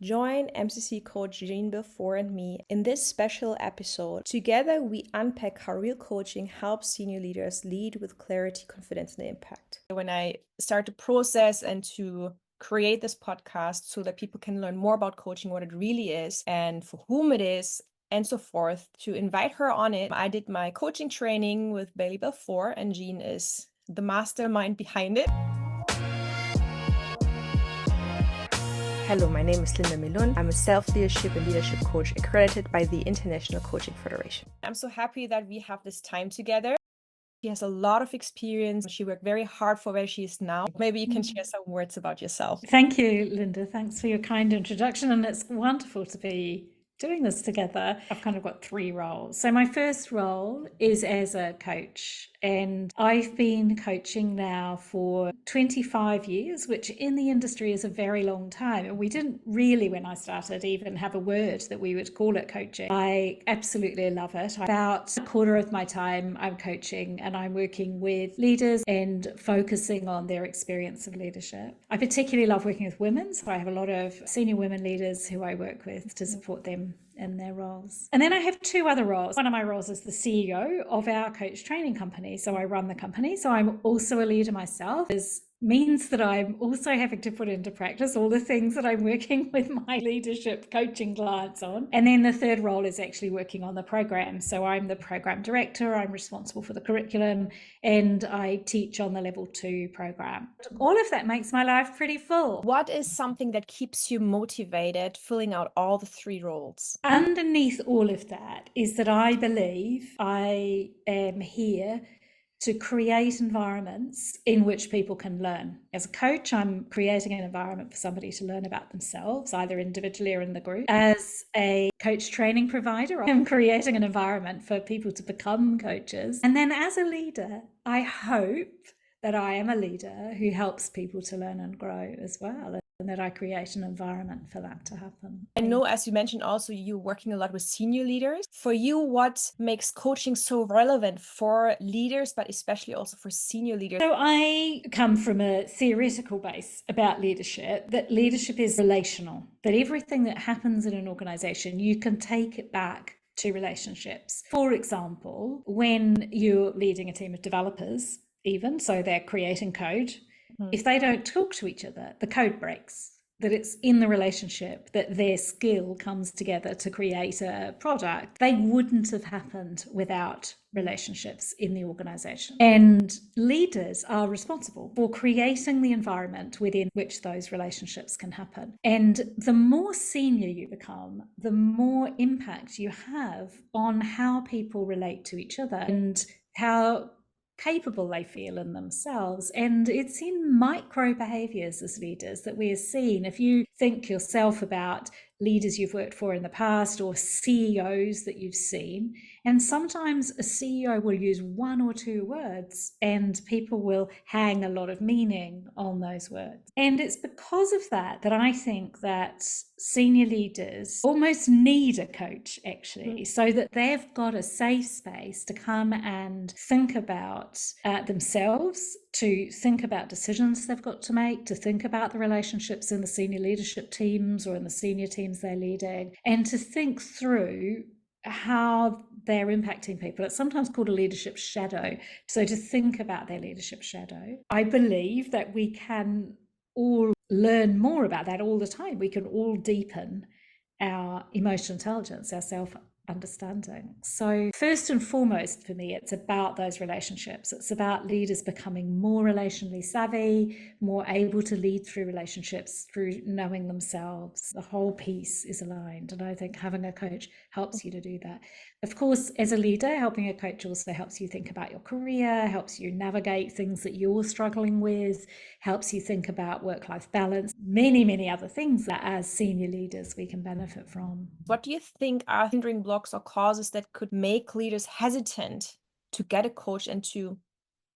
Join MCC Coach Jean Balfour and me in this special episode. Together, we unpack how real coaching helps senior leaders lead with clarity, confidence, and impact. When I start to process and to create this podcast so that people can learn more about coaching, what it really is, and for whom it is, and so forth, to invite her on it, I did my coaching training with Bailey Balfour, and Jean is the mastermind behind it. Hello, my name is Linda Milun. I'm a self-leadership and leadership coach accredited by the International Coaching Federation. I'm so happy that we have this time together. She has a lot of experience. She worked very hard for where she is now. Maybe you can share some words about yourself. Thank you, Linda. Thanks for your kind introduction. And it's wonderful to be doing this together. I've kind of got three roles. So my first role is as a coach, and I've been coaching now for 25 years, which in the industry is a very long time. And we didn't really, when I started, even have a word that we would call it coaching. I absolutely love it. About a quarter of my time I'm coaching, and I'm working with leaders and focusing on their experience of leadership. I particularly love working with women, so I have a lot of senior women leaders who I work with to support them in their roles. And then I have two other roles. One of my roles is the CEO of our coach training company. So I run the company. So I'm also a leader myself. This means that I'm also having to put into practice all the things that I'm working with my leadership coaching clients on. And then the third role is actually working on the program. So I'm the program director. I'm responsible for the curriculum, and I teach on the level 2 program. All of that makes my life pretty full. What is something that keeps you motivated filling out all the three roles? Underneath all of that is that I believe I am here to create environments in which people can learn. As a coach, I'm creating an environment for somebody to learn about themselves, either individually or in the group. As a coach training provider, I'm creating an environment for people to become coaches. And then as a leader, I hope that I am a leader who helps people to learn and grow as well, and that I create an environment for that to happen. I know, as you mentioned, also you're working a lot with senior leaders. For you, what makes coaching so relevant for leaders, but especially also for senior leaders? So I come from a theoretical base about leadership, that leadership is relational, that everything that happens in an organization, you can take it back to relationships. For example, when you're leading a team of developers, even, so they're creating code, if they don't talk to each other, the code breaks. That it's in the relationship that their skill comes together to create a product. They wouldn't have happened without relationships in the organization. And leaders are responsible for creating the environment within which those relationships can happen. And the more senior you become, the more impact you have on how people relate to each other and how capable they feel in themselves. And it's in micro behaviors as leaders that we are seen. If you think yourself about leaders you've worked for in the past or CEOs that you've seen, and sometimes a CEO will use one or two words and people will hang a lot of meaning on those words. And it's because of that that I think that senior leaders almost need a coach, actually, so that they've got a safe space to come and think about themselves, to think about decisions they've got to make, to think about the relationships in the senior leadership teams or in the senior teams they're leading, and to think through how they're impacting people. It's sometimes called a leadership shadow. So to think about their leadership shadow, I believe that we can all learn more about that all the time. We can all deepen our emotional intelligence, our self-understanding. So first and foremost for me, it's about those relationships. It's about leaders becoming more relationally savvy, more able to lead through relationships, through knowing themselves. The whole piece is aligned. And I think having a coach helps you to do that. Of course, as a leader, helping a coach also helps you think about your career, helps you navigate things that you're struggling with, helps you think about work-life balance, many, many other things that as senior leaders we can benefit from. What do you think are hindering blocks or causes that could make leaders hesitant to get a coach and to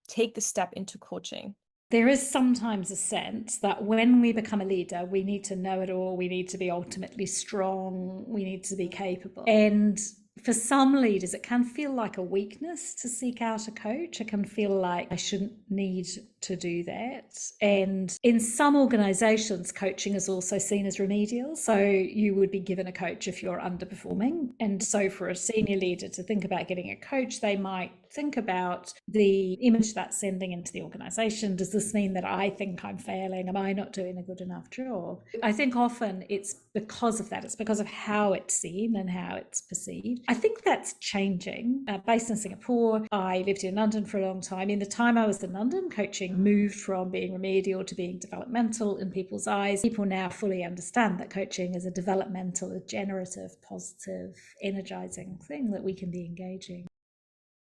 take the step into coaching? There is sometimes a sense that when we become a leader, we need to know it all, we need to be ultimately strong, we need to be capable. And for some leaders, it can feel like a weakness to seek out a coach. It can feel like I shouldn't need to do that. And in some organizations, coaching is also seen as remedial. So you would be given a coach if you're underperforming. And so for a senior leader to think about getting a coach, they might think about the image that's sending into the organization. Does this mean that I think I'm failing? Am I not doing a good enough job? I think often it's because of that. It's because of how it's seen and how it's perceived. I think that's changing. Based in Singapore, I lived in London for a long time. In the time I was in London, coaching moved from being remedial to being developmental in people's eyes. People now fully understand that coaching is a developmental, a generative, positive, energizing thing that we can be engaging.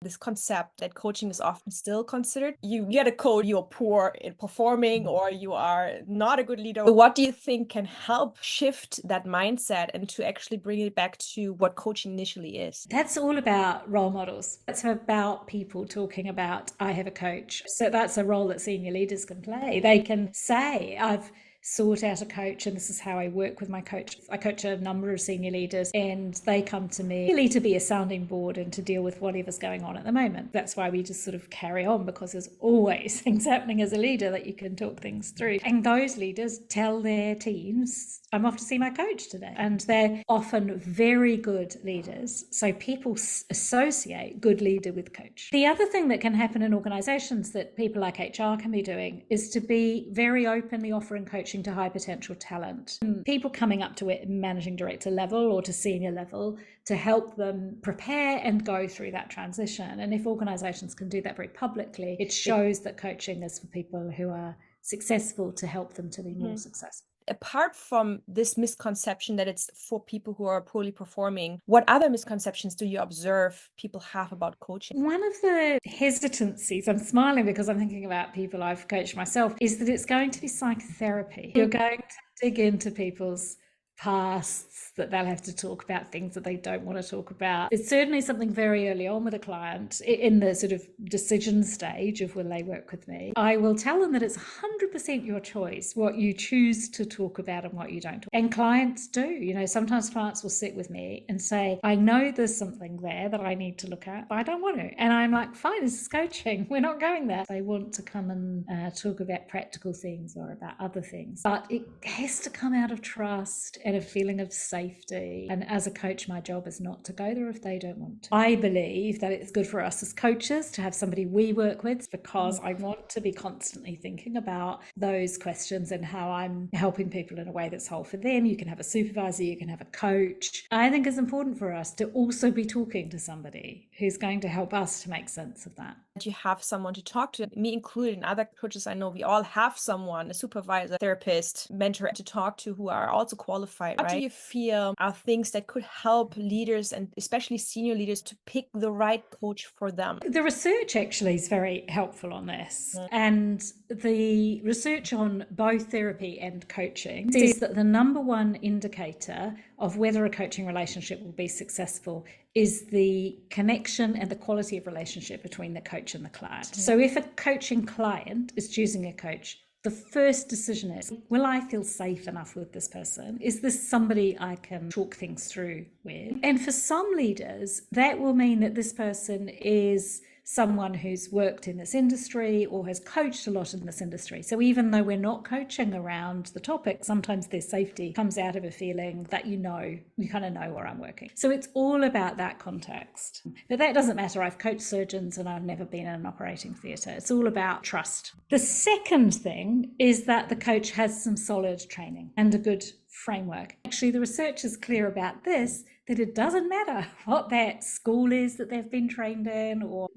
This concept that coaching is often still considered. You get a coach, you're poor in performing or you are not a good leader. What do you think can help shift that mindset and to actually bring it back to what coaching initially is? That's all about role models. That's about people talking about, I have a coach. So that's a role that senior leaders can play. They can say, I've sought out a coach and this is how I work with my coach. I coach a number of senior leaders and they come to me really to be a sounding board and to deal with whatever's going on at the moment. That's why we just sort of carry on, because there's always things happening as a leader that you can talk things through. And those leaders tell their teams, I'm off to see my coach today. And they're often very good leaders. So people associate good leader with coach. The other thing that can happen in organizations that people like HR can be doing is to be very openly offering coaching to high potential talent. People coming up to it managing director level or to senior level to help them prepare and go through that transition. And if organizations can do that very publicly, it shows that coaching is for people who are successful to help them to be more successful. Apart from this misconception that it's for people who are poorly performing, what other misconceptions do you observe people have about coaching? One of the hesitancies, I'm smiling because I'm thinking about people I've coached myself, is that it's going to be psychotherapy. You're going to dig into people's pasts, that they'll have to talk about things that they don't want to talk about. It's certainly something very early on with a client in the sort of decision stage of will they work with me. I will tell them that it's 100% your choice what you choose to talk about and what you don't. And clients do, you know, sometimes clients will sit with me and say, I know there's something there that I need to look at, but I don't want to. And I'm like, fine, this is coaching. We're not going there. They want to come and talk about practical things or about other things, but it has to come out of trust and a feeling of safety. And as a coach, my job is not to go there if they don't want to. I believe that it's good for us as coaches to have somebody we work with, because I want to be constantly thinking about those questions and how I'm helping people in a way that's whole for them. You can have a supervisor, you can have a coach. I think it's important for us to also be talking to somebody who's going to help us to make sense of that. You have someone to talk to, me included, and other coaches I know, we all have someone, a supervisor, therapist, mentor to talk to who are also qualified, right? What do you feel are things that could help leaders and especially senior leaders to pick the right coach for them? The research actually is very helpful on this. And the research on both therapy and coaching says that the number one indicator of whether a coaching relationship will be successful is the connection and the quality of relationship between the coach and the client. So if a coaching client is choosing a coach, the first decision is, will I feel safe enough with this person? Is this somebody I can talk things through with? And for some leaders, that will mean that this person is someone who's worked in this industry or has coached a lot in this industry. So even though we're not coaching around the topic, sometimes their safety comes out of a feeling that you kind of know where I'm working. So it's all about that context. But that doesn't matter. I've coached surgeons and I've never been in an operating theatre. It's all about trust. The second thing is that the coach has some solid training and a good framework. Actually, the research is clear about this, that it doesn't matter what that school is that they've been trained in or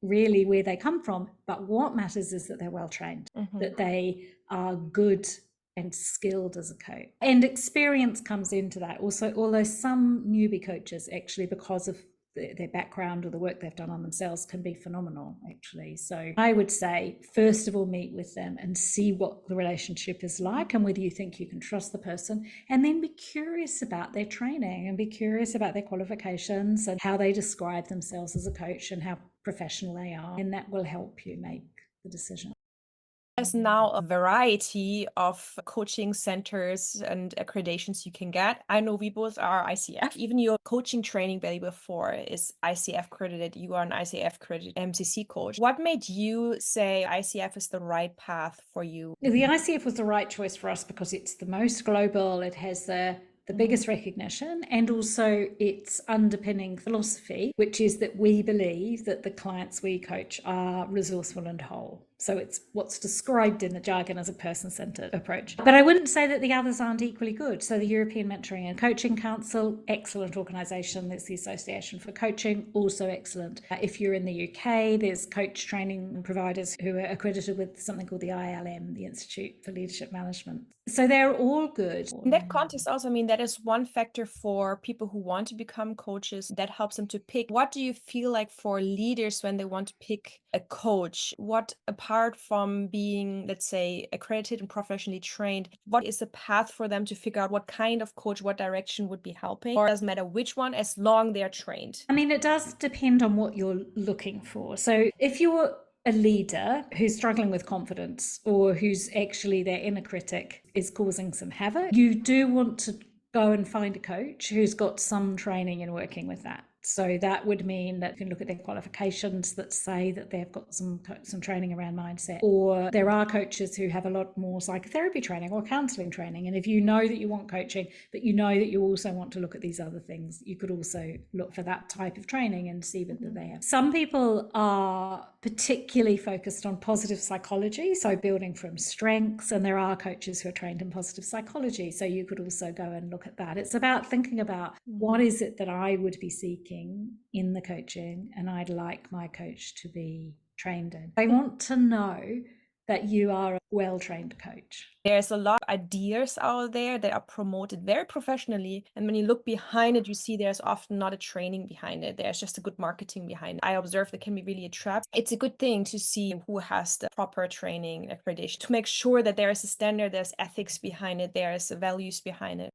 really where they come from, but what matters is that they're well trained, that they are good and skilled as a coach. And experience comes into that also, although some newbie coaches actually, because of their background or the work they've done on themselves, can be phenomenal actually. So I would say, first of all, meet with them and see what the relationship is like and whether you think you can trust the person, and then be curious about their training and be curious about their qualifications and how they describe themselves as a coach and how professional they are, and that will help you make the decision. There's now a variety of coaching centers and accreditations you can get. I know we both are ICF. Even your coaching training belly before is ICF accredited. You are an ICF accredited MCC coach. What made you say ICF is the right path for you? The ICF was the right choice for us because it's the most global. It has the biggest recognition, and also its underpinning philosophy, which is that we believe that the clients we coach are resourceful and whole. So it's what's described in the jargon as a person-centered approach. But I wouldn't say that the others aren't equally good. So the European Mentoring and Coaching Council, excellent organisation. There's the Association for Coaching, also excellent. If you're in the UK, there's coach training providers who are accredited with something called the ILM, the Institute for Leadership Management. So they're all good. In that context also, I mean, that is one factor for people who want to become coaches that helps them to pick. What do you feel like for leaders when they want to pick a coach? What, apart from being, let's say, accredited and professionally trained, what is the path for them to figure out what kind of coach, what direction would be helping? Or it doesn't matter which one, as long they're trained? I mean, it does depend on what you're looking for. So if you're a leader who's struggling with confidence, or who's actually their inner critic is causing some havoc, you do want to go and find a coach who's got some training in working with that. So that would mean that you can look at their qualifications that say that they've got some training around mindset. Or there are coaches who have a lot more psychotherapy training or counselling training. And if you know that you want coaching, but you know that you also want to look at these other things, you could also look for that type of training and see that they have. Some people are particularly focused on positive psychology, so building from strengths, and there are coaches who are trained in positive psychology, so you could also go and look at that. It's about thinking about what is it that I would be seeking in the coaching and I'd like my coach to be trained in. They want to know that you are a well-trained coach. There's a lot of ideas out there that are promoted very professionally. And when you look behind it, you see there's often not a training behind it. There's just a good marketing behind it. I observe that can be really a trap. It's a good thing to see who has the proper training accreditation to make sure that there is a standard, there's ethics behind it, there's values behind it.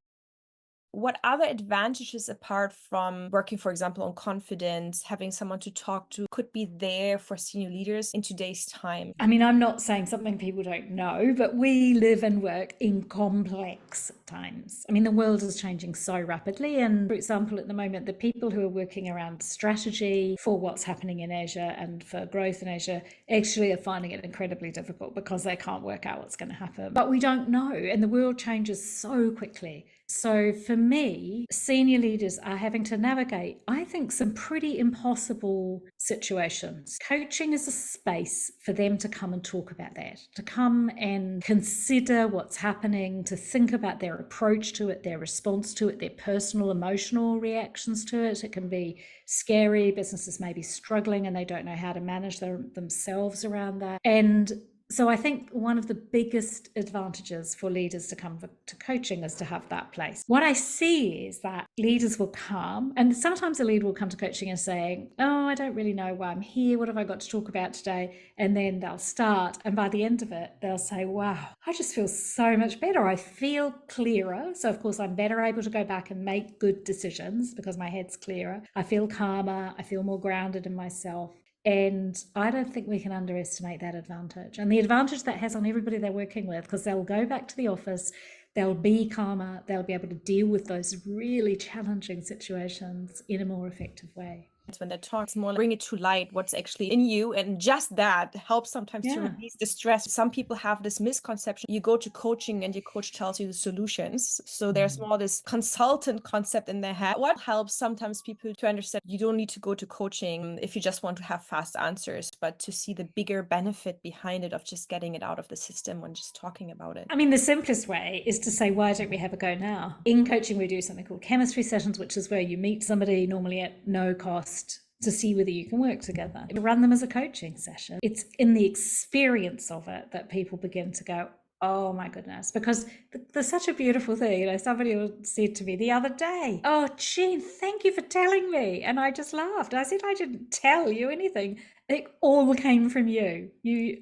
What other advantages, apart from working, for example, on confidence, having someone to talk to, could be there for senior leaders in today's time? I mean, I'm not saying something people don't know, but we live and work in complex times. I mean, the world is changing so rapidly. And for example, at the moment, the people who are working around strategy for what's happening in Asia and for growth in Asia actually are finding it incredibly difficult because they can't work out what's going to happen. But we don't know. And the world changes so quickly. So for me, senior leaders are having to navigate, I think, some pretty impossible situations. Coaching is a space for them to come and talk about that, to come and consider what's happening, to think about their approach to it, their response to it, their personal emotional reactions to it. It can be scary. Businesses may be struggling and they don't know how to manage themselves around that. And so I think one of the biggest advantages for leaders to come to coaching is to have that place. What I see is that leaders will come, and sometimes a leader will come to coaching and saying, oh, I don't really know why I'm here. What have I got to talk about today? And then they'll start. And by the end of it, they'll say, wow, I just feel so much better. I feel clearer. So of course, I'm better able to go back and make good decisions because my head's clearer. I feel calmer. I feel more grounded in myself. And I don't think we can underestimate that advantage and the advantage that has on everybody they're working with, because they'll go back to the office, they'll be calmer, they'll be able to deal with those really challenging situations in a more effective way. When they talk, it's more like bring it to light what's actually in you, and just that helps sometimes to release the stress. Some people have this misconception. You go to coaching and your coach tells you the solutions. So there's more this consultant concept in their head. What helps sometimes people to understand you don't need to go to coaching if you just want to have fast answers, but to see the bigger benefit behind it of just getting it out of the system when just talking about it. I mean, the simplest way is to say, why don't we have a go now? In coaching, we do something called chemistry sessions, which is where you meet somebody normally at no cost to see whether you can work together. You run them as a coaching session. It's in the experience of it that people begin to go, oh my goodness, because there's such a beautiful thing. You know, somebody said to me the other day, oh, Jean, thank you for telling me. And I just laughed. I said, I didn't tell you anything. It all came from you.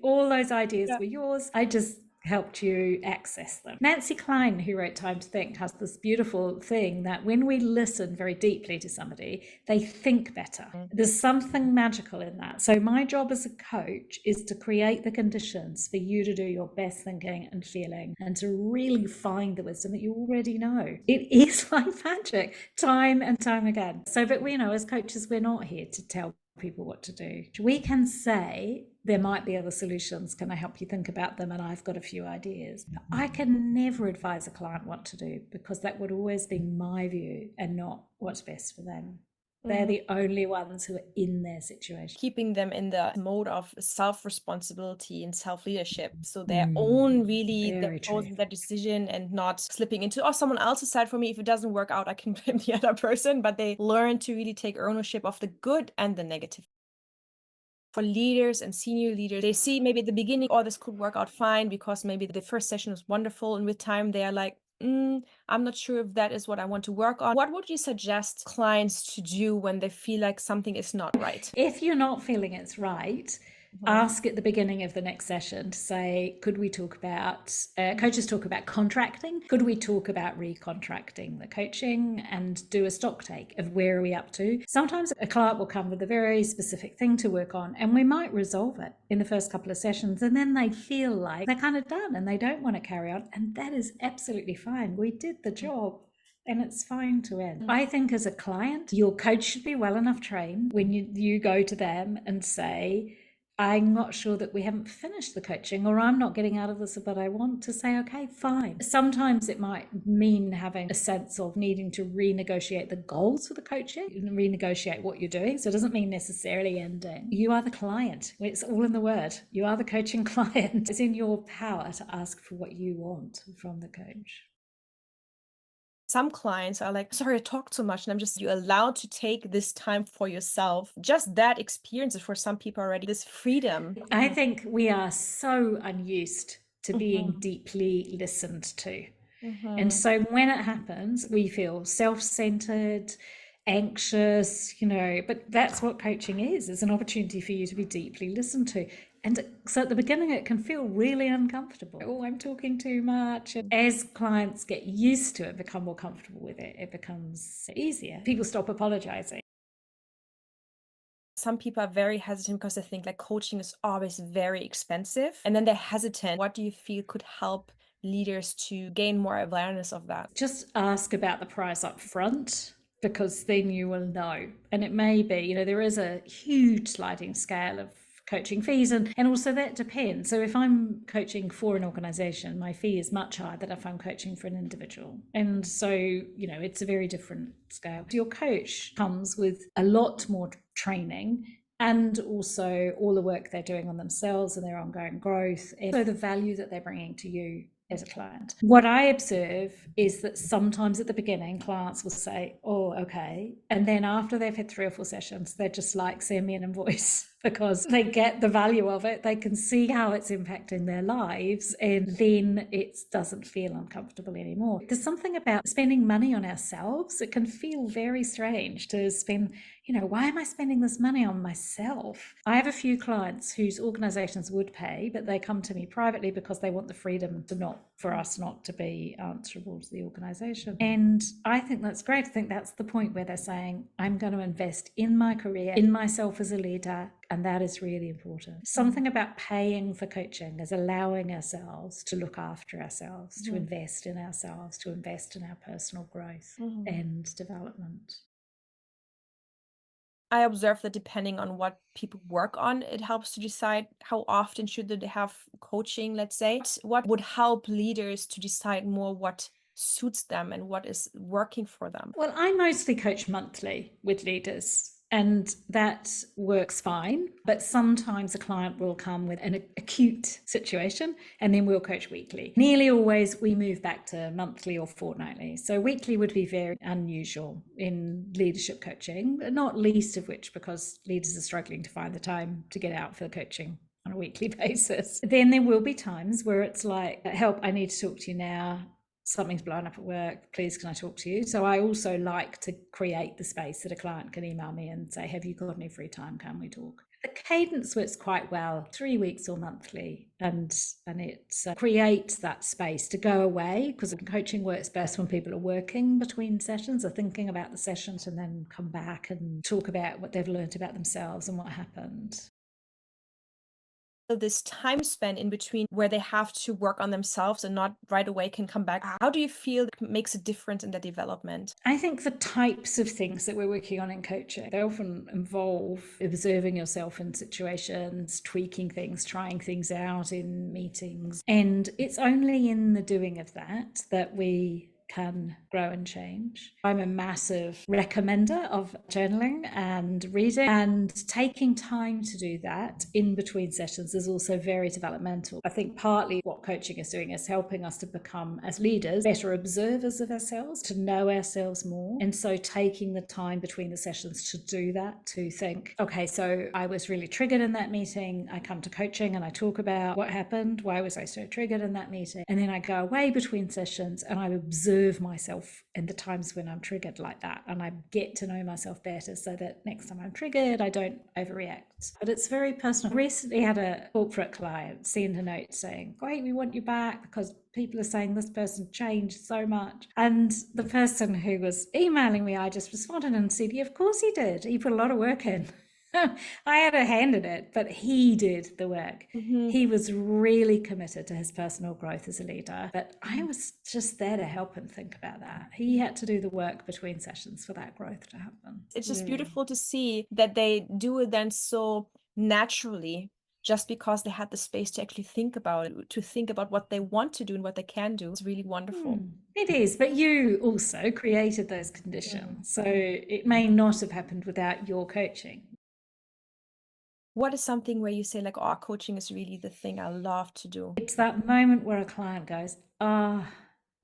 All those ideas were yours. helped you access them. Nancy Klein, who wrote Time to Think, has this beautiful thing that when we listen very deeply to somebody, they think better. There's something magical in that. So my job as a coach is to create the conditions for you to do your best thinking and feeling and to really find the wisdom that you already know. It is like magic, time and time again. So, but we know as coaches, we're not here to tell people what to do. We can say, there might be other solutions. Can I help you think about them? And I've got a few ideas. But I can never advise a client what to do because that would always be my view and not what's best for them. They're the only ones who are in their situation. Keeping them in the mode of self-responsibility and self-leadership. So they own really the decision and not slipping into, oh, someone else decide for me. If it doesn't work out, I can blame the other person. But they learn to really take ownership of the good and the negative. For leaders and senior leaders, they see maybe at the beginning, oh, this could work out fine because maybe the first session was wonderful. And with time, they are like, I'm not sure if that is what I want to work on. What would you suggest clients to do when they feel like something is not right? If you're not feeling it's right, ask at the beginning of the next session to say, could we talk about, coaches talk about contracting? Could we talk about recontracting the coaching and do a stock take of where are we up to? Sometimes a client will come with a very specific thing to work on and we might resolve it in the first couple of sessions and then they feel like they're kind of done and they don't want to carry on. And that is absolutely fine. We did the job. And it's fine to end. I think as a client, your coach should be well enough trained when you go to them and say, I'm not sure that we haven't finished the coaching or I'm not getting out of this what I want, to say, okay, fine. Sometimes it might mean having a sense of needing to renegotiate the goals for the coaching and renegotiate what you're doing. So it doesn't mean necessarily ending. You are the client. It's all in the word. You are the coaching client. It's in your power to ask for what you want from the coach. Some clients are like, sorry, I talked so much. And you're allowed to take this time for yourself. Just that experience is for some people already this freedom. I think we are so unused to being deeply listened to. And so when it happens, we feel self-centered, anxious, but that's what coaching is. It's an opportunity for you to be deeply listened to. And so at the beginning, it can feel really uncomfortable. Oh, I'm talking too much. As clients get used to it, become more comfortable with it, it becomes easier. People stop apologizing. Some people are very hesitant because they think like coaching is always very expensive. And then they're hesitant. What do you feel could help leaders to gain more awareness of that? Just ask about the price up front, because then you will know. And it may be, there is a huge sliding scale of coaching fees, and also that depends. So if I'm coaching for an organization, my fee is much higher than if I'm coaching for an individual. And so, it's a very different scale. Your coach comes with a lot more training and also all the work they're doing on themselves and their ongoing growth, and so the value that they're bringing to you as a client. What I observe is that sometimes at the beginning, clients will say, oh, okay. And then after they've had 3 or 4 sessions, they're just like, send me an invoice, because they get the value of it. They can see how it's impacting their lives, and then it doesn't feel uncomfortable anymore. There's something about spending money on ourselves. It can feel very strange to spend, why am I spending this money on myself? I have a few clients whose organizations would pay, but they come to me privately because they want the freedom for us not to be answerable to the organization. And I think that's great. I think that's the point where they're saying, I'm going to invest in my career, in myself as a leader. And that is really important. Something about paying for coaching is allowing ourselves to look after ourselves, to invest in ourselves, to invest in our personal growth and development. I observe that depending on what people work on, it helps to decide how often should they have coaching, let's say. What would help leaders to decide more what suits them and what is working for them? Well, I mostly coach monthly with leaders, and that works fine. But sometimes a client will come with an acute situation, and then we'll coach weekly. Nearly always we move back to monthly or fortnightly. So weekly would be very unusual in leadership coaching, not least of which because leaders are struggling to find the time to get out for the coaching on a weekly basis. Then there will be times where it's like, help, I need to talk to you now. Something's blown up at work, please can I talk to you? So I also like to create the space that a client can email me and say, have you got any free time, can we talk? The cadence works quite well, 3 weeks or monthly, and it creates that space to go away, because coaching works best when people are working between sessions, or thinking about the sessions, and then come back and talk about what they've learned about themselves and what happened. So this time spent in between where they have to work on themselves and not right away can come back, how do you feel it makes a difference in their development? I think the types of things that we're working on in coaching, they often involve observing yourself in situations, tweaking things, trying things out in meetings. And it's only in the doing of that that we can grow and change. I'm a massive recommender of journaling and reading, and taking time to do that in between sessions is also very developmental. I think partly what coaching is doing is helping us to become, as leaders, better observers of ourselves, to know ourselves more. And so taking the time between the sessions to do that, to think, okay, so I was really triggered in that meeting. I come to coaching and I talk about what happened. Why was I so triggered in that meeting? And then I go away between sessions and I observe myself in the times when I'm triggered like that, and I get to know myself better, so that next time I'm triggered I don't overreact. But it's very personal. I recently had a corporate client send a note saying, great, we want you back because people are saying this person changed so much. And the person who was emailing me, I just responded and said, yeah, of course he did, he put a lot of work in. I had a hand in it, but he did the work. He was really committed to his personal growth as a leader, but I was just there to help him think about that. He had to do the work between sessions for that growth to happen. It's just beautiful to see that they do it then so naturally, just because they had the space to actually think about it, to think about what they want to do and what they can do. It's really wonderful. It is, but you also created those conditions. So it may not have happened without your coaching. What is something where you say like, oh, coaching is really the thing I love to do? It's that moment where a client goes, I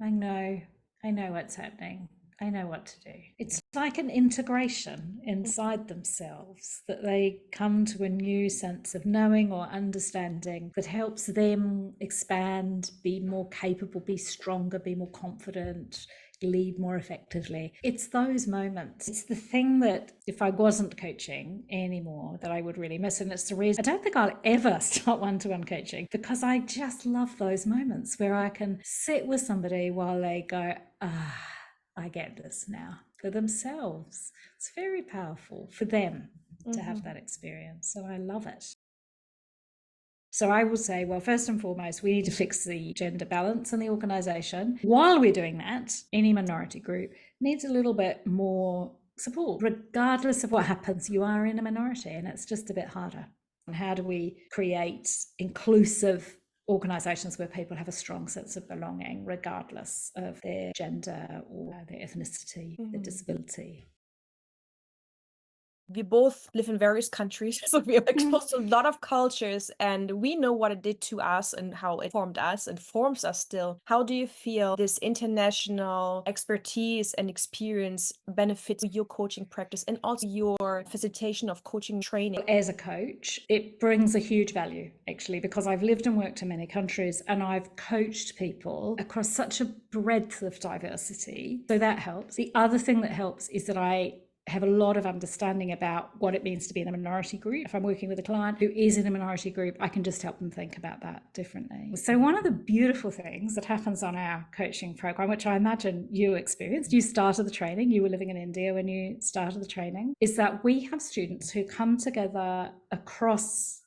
know what's happening. I know what to do. It's like an integration inside themselves, that they come to a new sense of knowing or understanding that helps them expand, be more capable, be stronger, be more confident, lead more effectively. It's those moments. It's the thing that if I wasn't coaching anymore that I would really miss. And it's the reason I don't think I'll ever start one-to-one coaching, because I just love those moments where I can sit with somebody while they go, I get this now, for themselves. It's very powerful for them to have that experience. So I love it. So I would say, well, first and foremost, we need to fix the gender balance in the organisation. While we're doing that, any minority group needs a little bit more support. Regardless of what happens, you are in a minority, and it's just a bit harder. And how do we create inclusive organisations where people have a strong sense of belonging, regardless of their gender or their ethnicity, their disability? We both live in various countries, so we are exposed to a lot of cultures, and we know what it did to us and how it formed us and forms us still. How do you feel this international expertise and experience benefits your coaching practice and also your facilitation of coaching training? As a coach, it brings a huge value, actually, because I've lived and worked in many countries and I've coached people across such a breadth of diversity. So that helps. The other thing that helps is that I have a lot of understanding about what it means to be in a minority group. If I'm working with a client who is in a minority group, I can just help them think about that differently. So one of the beautiful things that happens on our coaching program, which I imagine you experienced, you started the training, you were living in India when you started the training, is that we have students who come together across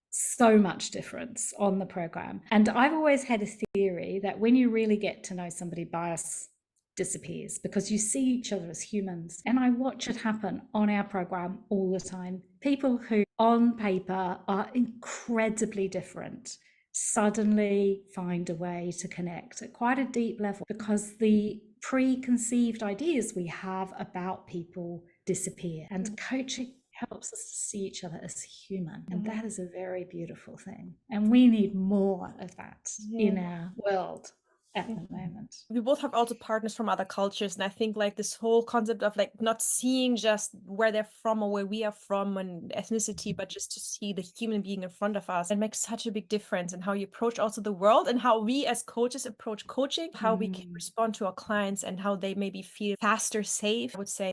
so much difference on the program. And I've always had a theory that when you really get to know somebody, bias disappears, because you see each other as humans. And I watch it happen on our program all the time. People who on paper are incredibly different suddenly find a way to connect at quite a deep level, because the preconceived ideas we have about people disappear. And coaching helps us to see each other as human. And that is a very beautiful thing. And we need more of that in our world at the moment. We both have also partners from other cultures, and I think like this whole concept of like not seeing just where they're from or where we are from and ethnicity, but just to see the human being in front of us, it makes such a big difference in how you approach also the world and how we as coaches approach coaching, how we can respond to our clients and how they maybe feel faster, safe. I would say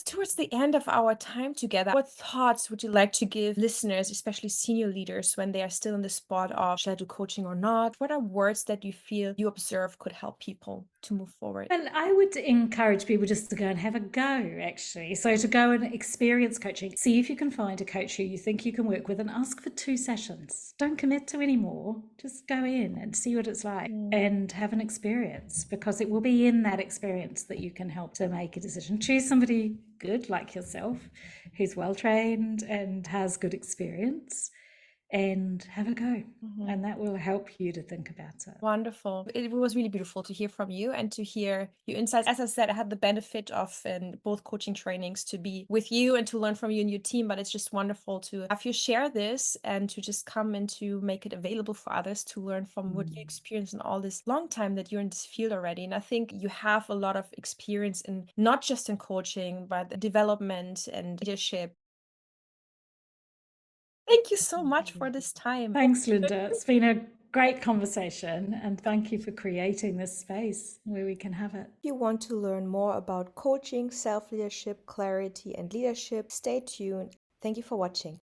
towards the end of our time together, what thoughts would you like to give listeners, especially senior leaders, when they are still in the spot of should I do coaching or not? What are words that you feel you observe could help people to move forward? Well, I would encourage people just to go and have a go, actually. So to go and experience coaching, see if you can find a coach who you think you can work with and ask for 2 sessions. Don't commit to any more. Just go in and see what it's like and have an experience, because it will be in that experience that you can help to make a decision. Choose somebody good like yourself who's well trained and has good experience, and have a go. And that will help you to think about it. Wonderful. It was really beautiful to hear from you and to hear your insights. As I said, I had the benefit of in both coaching trainings to be with you and to learn from you and your team, but it's just wonderful to have you share this and to just come and to make it available for others to learn from what you experienced in all this long time that you're in this field already. And I think you have a lot of experience in not just in coaching, but development and leadership. Thank you so much for this time. Thanks, Linda. It's been a great conversation, and thank you for creating this space where we can have it. If you want to learn more about coaching, self-leadership, clarity, and leadership, stay tuned. Thank you for watching.